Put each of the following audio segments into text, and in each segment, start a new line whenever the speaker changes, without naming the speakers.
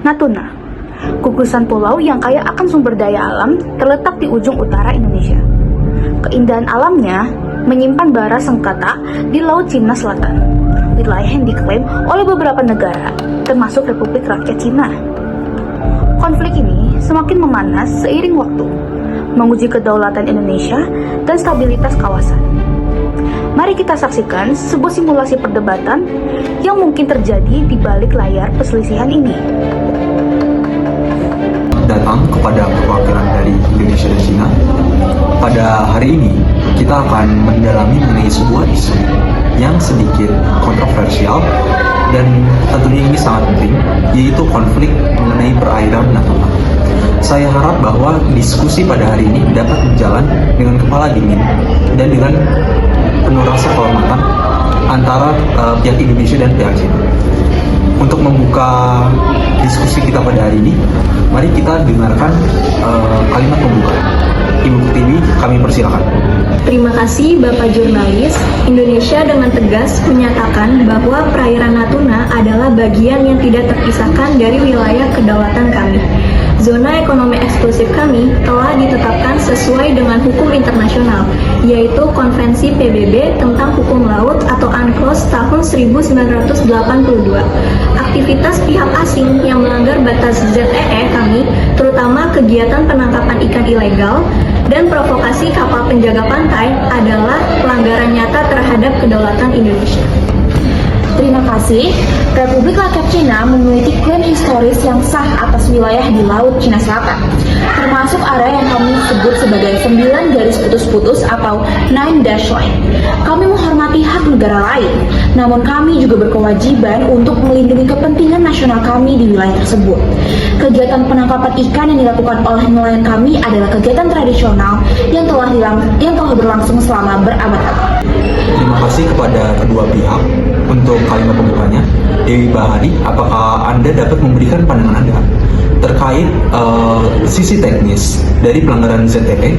Natuna, gugusan pulau yang kaya akan sumber daya alam terletak di ujung utara Indonesia. Keindahan alamnya menyimpan bara sengketa di Laut Cina Selatan, wilayah yang diklaim oleh beberapa negara, termasuk Republik Rakyat Cina. Konflik ini semakin memanas seiring waktu, menguji kedaulatan Indonesia dan stabilitas kawasan. Mari kita saksikan sebuah simulasi perdebatan yang mungkin terjadi di balik layar perselisihan ini.
Datang kepada perwakilan dari Indonesia dan Cina. Pada hari ini, kita akan mendalami mengenai sebuah isu yang sedikit kontroversial dan tentunya ini sangat penting, yaitu konflik mengenai perairan Natuna. Saya harap bahwa diskusi pada hari ini dapat berjalan dengan kepala dingin dan dengan penuh rasa kehormatan antara pihak Indonesia dan pihak Cina. Untuk membuka diskusi kita pada hari ini, mari kita dengarkan kalimat pembuka. Ibu Pertiwi, kami persilakan.
Terima kasih Bapak Jurnalis. Indonesia dengan tegas menyatakan bahwa perairan Natuna adalah bagian yang tidak terpisahkan dari wilayah kedaulatan kami. Zona ekonomi eksklusif kami telah ditetapkan sesuai dengan hukum internasional, yaitu Konvensi PBB tentang Hukum Laut atau UNCLOS tahun 1982. Aktivitas pihak asing yang melanggar batas ZEE kami, terutama kegiatan penangkapan ikan ilegal dan provokasi kapal penjaga pantai adalah pelanggaran nyata terhadap kedaulatan Indonesia.
Terima kasih. Republik Rakyat Cina memiliki klaim historis yang sah atas wilayah di Laut Cina Selatan, termasuk area yang kami sebut sebagai 9 garis putus-putus atau 9 dash line. Kami menghormati hak negara lain, namun kami juga berkewajiban untuk melindungi kepentingan nasional kami di wilayah tersebut. Kegiatan penangkapan ikan yang dilakukan oleh nelayan kami adalah kegiatan tradisional yang telah berlangsung selama berabad-abad.
Terima kasih kepada kedua pihak untuk kalimat pembukanya. Dewi Bahari, apakah Anda dapat memberikan pandangan Anda terkait sisi teknis dari pelanggaran ZEE?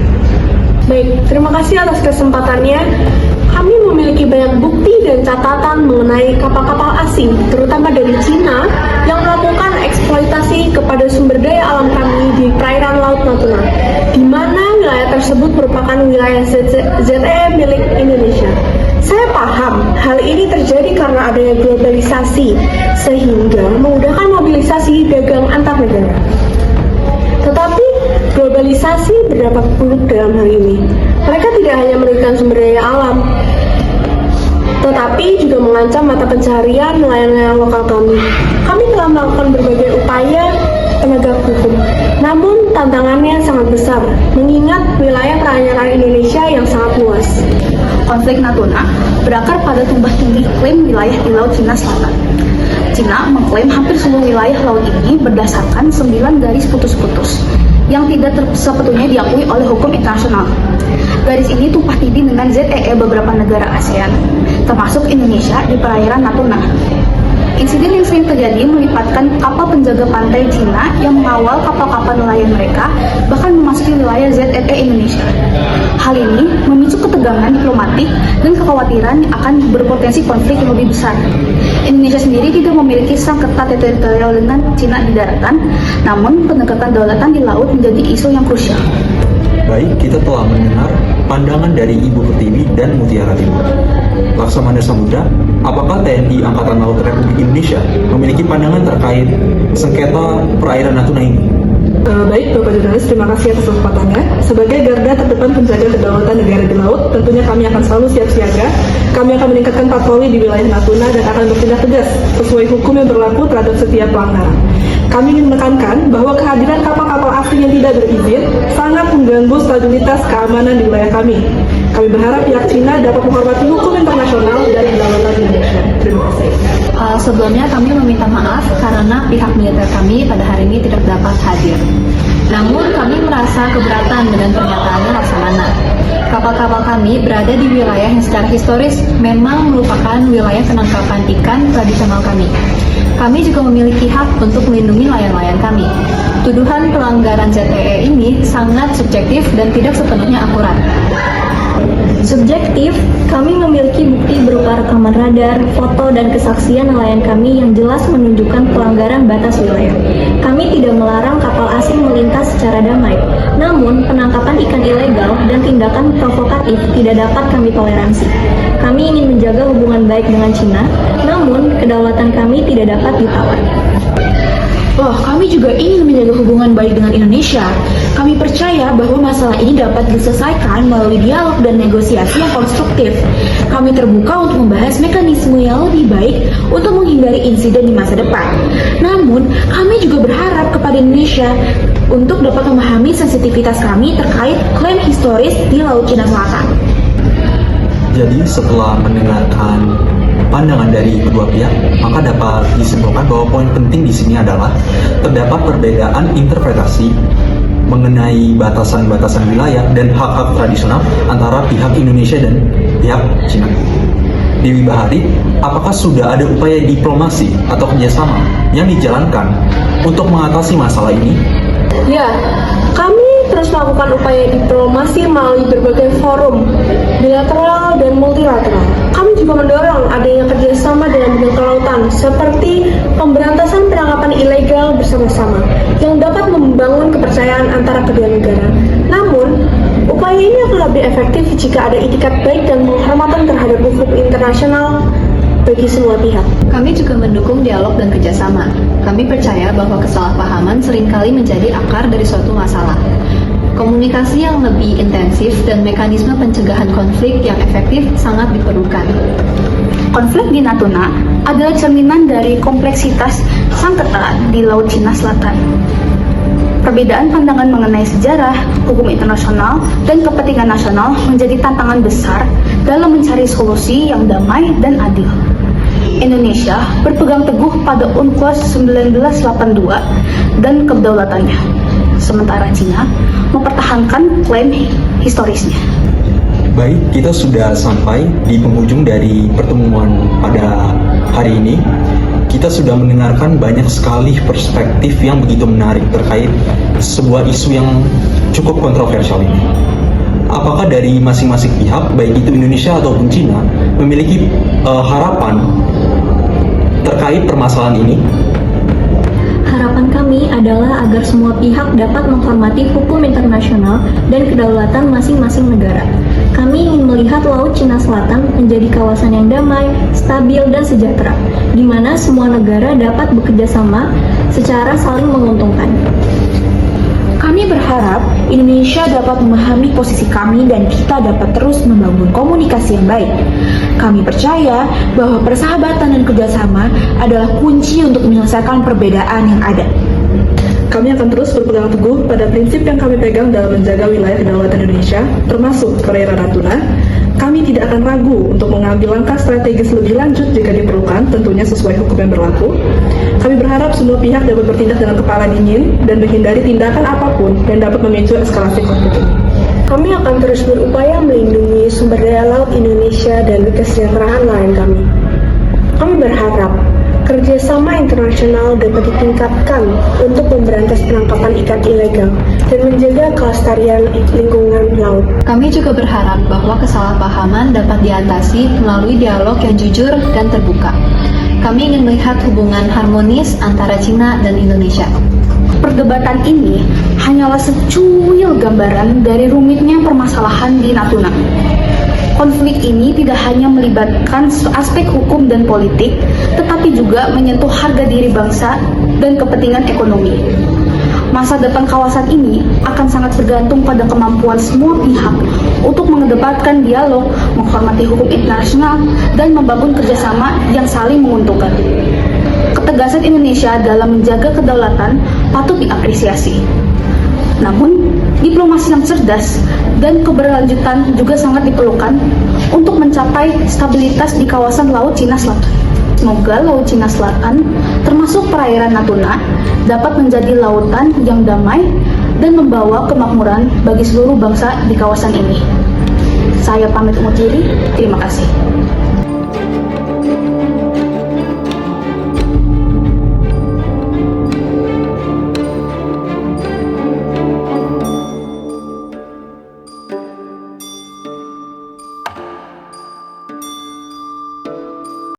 Baik, terima kasih atas kesempatannya. Kami memiliki banyak bukti dan catatan mengenai kapal-kapal asing, terutama dari Cina, yang melakukan eksploitasi kepada sumber daya alam kami di perairan Laut Natuna, di mana wilayah tersebut merupakan wilayah ZEE milik Indonesia. Saya paham hal ini terjadi karena adanya globalisasi, sehingga memudahkan mobilisasi dagang antar negara. Tetapi globalisasi berdampak buruk dalam hal ini. Mereka tidak hanya merugikan sumber daya alam, tetapi juga mengancam mata pencaharian nelayan-nelayan lokal kami. Kami telah melakukan berbagai upaya penegak hukum, namun tantangannya sangat besar, mengingat wilayah perairan Indonesia yang sangat luas.
Konflik Natuna berakar pada tumbas tinggi klaim wilayah di Laut Cina Selatan. Cina mengklaim hampir seluruh wilayah laut ini berdasarkan 9 garis putus-putus yang tidak sepenuhnya diakui oleh hukum internasional. Garis ini tumpah tindih dengan ZEE beberapa negara ASEAN, termasuk Indonesia di perairan Natuna. Insiden yang sering terjadi melibatkan kapal penjaga pantai Cina yang mengawal kapal-kapal nelayan mereka, bahkan memasuki wilayah ZEE Indonesia. Hal ini memicu ketegangan diplomatik dan kekhawatiran akan berpotensi konflik yang lebih besar. Indonesia sendiri tidak memiliki sengketa teritorial dengan Cina di daratan, namun penegakan kedaulatan di laut menjadi isu yang krusial.
Baik, kita telah mendengar pandangan dari Ibu Pertiwi dan Mutiara Timur. Laksamana Samudra, apakah TNI Angkatan Laut Republik Indonesia memiliki pandangan terkait sengketa perairan Natuna ini?
Baik, Bapak Jurnalis, terima kasih atas kesempatannya. Sebagai garda terdepan penjaga kedaulatan negara di laut, tentunya kami akan selalu siap siaga. Kami akan meningkatkan patroli di wilayah Natuna dan akan bertindak tegas sesuai hukum yang berlaku terhadap setiap pelanggaran. Kami ingin menekankan bahwa kehadiran kapal-kapal asing yang tidak berizin sangat mengganggu stabilitas keamanan di wilayah kami. Kami berharap pihak Cina dapat menghormati hukum internasional dan kedaulatan Indonesia. Terima kasih.
Sebelumnya kami meminta maaf karena pihak militer kami pada hari ini tidak dapat hadir. Namun kami merasa keberatan dengan pernyataannya Laksamana. Kapal-kapal kami berada di wilayah yang secara historis memang merupakan wilayah penangkapan ikan tradisional kami. Kami juga memiliki hak untuk melindungi nelayan-nelayan kami. Tuduhan pelanggaran ZEE ini sangat subjektif dan tidak sepenuhnya akurat. Subjektif, kami memiliki bukti berupa rekaman radar, foto, dan kesaksian nelayan kami yang jelas menunjukkan pelanggaran batas wilayah. Kami tidak melarang kapal asing melintas secara damai, namun penangkapan ikan ilegal dan tindakan provokatif tidak dapat kami toleransi. Kami ingin menjaga hubungan baik dengan Cina, namun kedaulatan kami tidak dapat ditawar.
Loh, kami juga ingin menjaga hubungan baik dengan Indonesia. Kami percaya bahwa masalah ini dapat diselesaikan melalui dialog dan negosiasi yang konstruktif. Kami terbuka untuk membahas mekanisme yang lebih baik untuk menghindari insiden di masa depan. Namun, kami juga berharap kepada Indonesia untuk dapat memahami sensitivitas kami terkait klaim historis di Laut Cina Selatan.
Jadi setelah mendengarkan pandangan dari kedua pihak, maka dapat disimpulkan bahwa poin penting di sini adalah terdapat perbedaan interpretasi mengenai batasan-batasan wilayah dan hak-hak tradisional antara pihak Indonesia dan pihak Cina. Dewi Bahari, apakah sudah ada upaya diplomasi atau kerjasama yang dijalankan untuk mengatasi masalah ini?
Ya, kami terus melakukan upaya diplomasi melalui berbagai forum, bilateral dan multilateral. Kami juga mendorong adanya kerjasama dalam bidang kelautan, seperti pemberantasan penangkapan ilegal bersama-sama, yang dapat membangun kepercayaan antara kedua negara. Namun, upaya ini akan lebih efektif jika ada itikat baik dan penghormatan terhadap hukum internasional bagi semua pihak.
Kami juga mendukung dialog dan kerjasama. Kami percaya bahwa kesalahpahaman seringkali menjadi akar dari suatu masalah. Komunikasi yang lebih intensif dan mekanisme pencegahan konflik yang efektif sangat diperlukan.
Konflik di Natuna adalah cerminan dari kompleksitas sengketa di Laut Cina Selatan. Perbedaan pandangan mengenai sejarah, hukum internasional, dan kepentingan nasional menjadi tantangan besar dalam mencari solusi yang damai dan adil. Indonesia berpegang teguh pada UNCLOS 1982 dan kedaulatannya, sementara Cina mempertahankan klaim historisnya.
Baik, kita sudah sampai di penghujung dari pertemuan pada hari ini. Kita sudah mendengarkan banyak sekali perspektif yang begitu menarik terkait sebuah isu yang cukup kontroversial ini. Apakah dari masing-masing pihak, baik itu Indonesia ataupun Cina, memiliki harapan terkait permasalahan ini?
Harapan kami adalah agar semua pihak dapat menghormati hukum internasional dan kedaulatan masing-masing negara. Kami ingin melihat Laut Cina Selatan menjadi kawasan yang damai, stabil, dan sejahtera, di mana semua negara dapat bekerja sama secara saling menguntungkan.
Kami berharap Indonesia dapat memahami posisi kami dan kita dapat terus membangun komunikasi yang baik. Kami percaya bahwa persahabatan dan kerjasama adalah kunci untuk menyelesaikan perbedaan yang ada.
Kami akan terus berpegang teguh pada prinsip yang kami pegang dalam menjaga wilayah kedaulatan Indonesia, termasuk perairan Natuna. Kami tidak akan ragu untuk mengambil langkah strategis lebih lanjut jika diperlukan, tentunya sesuai hukum yang berlaku. Kami berharap semua pihak dapat bertindak dengan kepala dingin dan menghindari tindakan apapun yang dapat memicu eskalasi konflik ini.
Kami akan terus berupaya melindungi sumber daya laut Indonesia dan kesejahteraan nelayan kami. Kami berharap kerjasama internasional dapat ditingkatkan untuk memberantas penangkapan ikan ilegal dan menjaga kelestarian lingkungan laut.
Kami juga berharap bahwa kesalahpahaman dapat diatasi melalui dialog yang jujur dan terbuka. Kami ingin melihat hubungan harmonis antara Cina dan Indonesia.
Perdebatan ini hanyalah secuil gambaran dari rumitnya permasalahan di Natuna. Konflik ini tidak hanya melibatkan aspek hukum dan politik, tetapi juga menyentuh harga diri bangsa dan kepentingan ekonomi. Masa depan kawasan ini akan sangat bergantung pada kemampuan semua pihak untuk mengedepankan dialog, menghormati hukum internasional, dan membangun kerjasama yang saling menguntungkan. Ketegasan Indonesia dalam menjaga kedaulatan patut diapresiasi. Namun, diplomasi yang cerdas dan keberlanjutan juga sangat diperlukan untuk mencapai stabilitas di kawasan Laut Cina Selatan. Semoga Laut Cina Selatan, termasuk perairan Natuna, dapat menjadi lautan yang damai dan membawa kemakmuran bagi seluruh bangsa di kawasan ini. Saya pamit undur diri, terima kasih.